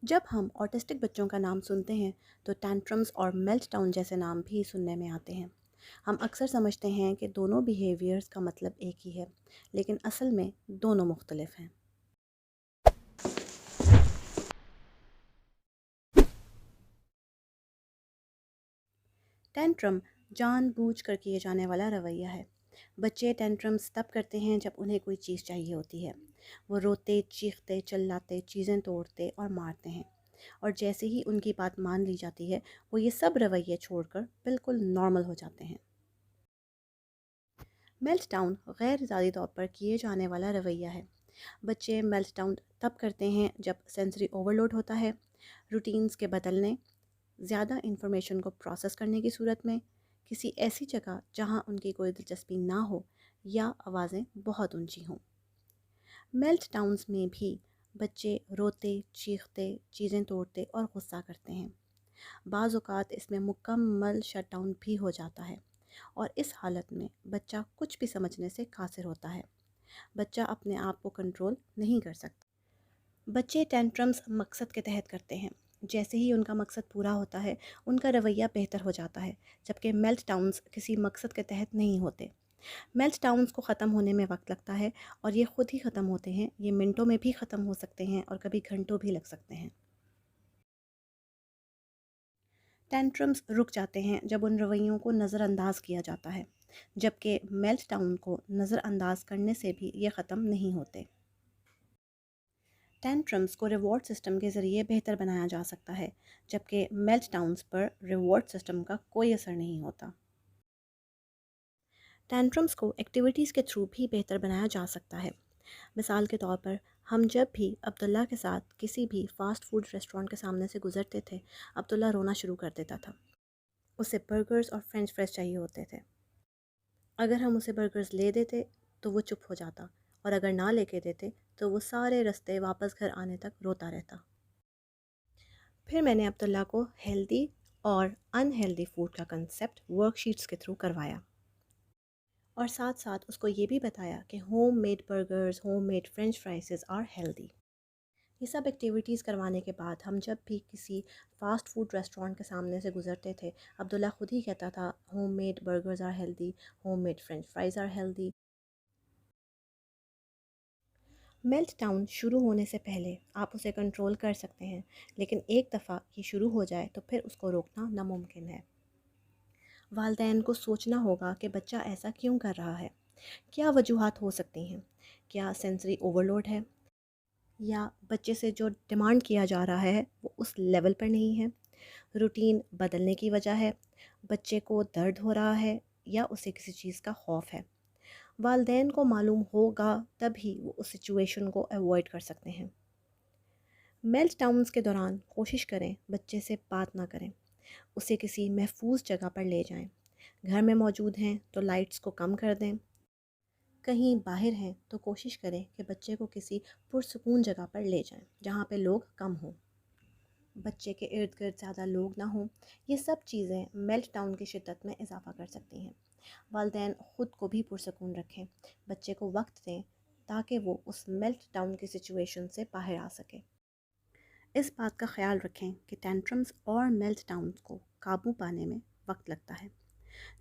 جب हम ऑटिस्टिक बच्चों का नाम सुनते हैं तो टैंट्रम्स और मेल्टडाउन जैसे नाम भी सुनने में आते हैं। हम अक्सर समझते हैं कि दोनों बिहेवियर्स का मतलब एक ही है, लेकिन असल में दोनों मुख्तलिफ हैं। टैंट्रम जानबूझकर किए जाने वाला रवैया है। बच्चे टैंट्रम्स तब करते हैं जब उन्हें कोई चीज़ चाहिए होती है। वो रोते, चीखते, चिल्लाते, चीज़ें तोड़ते और मारते हैं। और जैसे ही उनकी बात मान ली जाती है, वो ये सब रवैये छोड़कर बिल्कुल नॉर्मल हो जाते हैं। मेल्टडाउन गैर ज़ाती तौर पर किए जाने वाला रवैया है। बच्चे मेल्टडाउन तब करते हैं जब सेंसरी ओवरलोड होता है, रूटीन्स के बदलने, ज़्यादा इंफॉर्मेशन को प्रोसेस करने की सूरत में, किसी ऐसी जगह जहां उनकी कोई दिलचस्पी ना हो या आवाज़ें बहुत ऊंची हों। मेल्टडाउन्स में भी बच्चे रोते, चीखते, चीज़ें तोड़ते और गुस्सा करते हैं। बाज़ औक़ात इसमें मुकम्मल शटडाउन भी हो जाता है और इस हालत में बच्चा कुछ भी समझने से कासिर होता है। बच्चा अपने आप को कंट्रोल नहीं कर सकता। बच्चे टेंट्रम्स मकसद के तहत करते हैं। जैसे ही उनका मकसद पूरा होता है, उनका रवैया बेहतर हो जाता है, जबकि मेल्टडाउन्स किसी मकसद के तहत नहीं होते। मेल्टडाउन्स को ख़त्म होने में वक्त लगता है और ये ख़ुद ही ख़त्म होते हैं। ये मिनटों में भी ख़त्म हो सकते हैं और कभी घंटों भी लग सकते हैं। टेंट्रम्स रुक जाते हैं जब उन रवैयों को नज़रअंदाज किया जाता है, जबकि मेल्टडाउन को नज़रअंदाज करने से भी ये ख़त्म नहीं होते। टेंट्रम्स को रिवॉर्ड सिस्टम के ज़रिए बेहतर बनाया जा सकता है, जबकि मेल्टडाउन्स पर रिवॉर्ड सिस्टम का कोई असर नहीं होता। टेंट्रम्स को एक्टिविटीज़ के थ्रू भी बेहतर बनाया जा सकता है। मिसाल के तौर पर, हम जब भी अब्दुल्ला के साथ किसी भी फ़ास्ट फूड रेस्टोरेंट के सामने से गुज़रते थे, अब्दुल्ला रोना शुरू कर देता था। उसे बर्गर्स और फ्रेंच फ्राइज़ चाहिए होते थे। अगर हम उसे बर्गर्स ले देते तो वो चुप हो जाता, और अगर ना लेके देते तो वो सारे रास्ते वापस घर आने तक रोता रहता। फिर मैंने अब्दुल्ला को हेल्दी और अनहेल्दी फूड का कंसेप्ट वर्कशीट्स के थ्रू करवाया, और साथ साथ उसको ये भी बताया कि home made burgers, home made French fries are healthy. ये सब एक्टिविटीज़ करवाने के बाद हम जब भी किसी फ़ास्ट फूड रेस्टोरेंट के सामने से गुज़रते थे, अब्दुल्ला खुद ही कहता था, home made burgers are healthy, home made French fries are healthy. Meltdown शुरू होने से पहले आप उसे कंट्रोल कर सकते हैं, लेकिन एक दफ़ा ये शुरू हो जाए तो फिर उसको रोकना नामुमकिन है। वालिदैन को सोचना होगा कि बच्चा ऐसा क्यों कर रहा है। क्या वजूहात हो सकती हैं? क्या सेंसरी ओवरलोड है, या बच्चे से जो डिमांड किया जा रहा है वो उस लेवल पर नहीं है, रूटीन बदलने की वजह है, बच्चे को दर्द हो रहा है, या उसे किसी चीज़ का खौफ है। वालिदैन को मालूम होगा तभी वो उस सिचुएशन को अवॉइड कर सकते हैं। मेल्टडाउन्स के दौरान कोशिश करें बच्चे से बात ना करें, उसे किसी महफूज जगह पर ले जाएं। घर में मौजूद हैं तो लाइट्स को कम कर दें। कहीं बाहर हैं तो कोशिश करें कि बच्चे को किसी पुरसकून जगह पर ले जाएं जहाँ पे लोग कम हों, बच्चे के इर्द गिर्द ज़्यादा लोग ना हों। ये सब चीज़ें मेल्टडाउन की शिद्दत में इजाफ़ा कर सकती हैं। वालिदैन ख़ुद को भी पुरसकून रखें, बच्चे को वक्त दें ताकि वो उस मेल्टडाउन की सिचुएशन से बाहर आ सके। इस बात का ख्याल रखें कि टेंट्रम्स और मेल्टडाउन्स को काबू पाने में वक्त लगता है।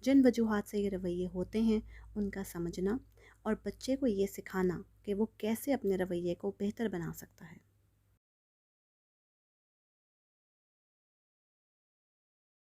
जिन वजूहात से ये रवैये होते हैं, उनका समझना और बच्चे को ये सिखाना कि वो कैसे अपने रवैये को बेहतर बना सकता है।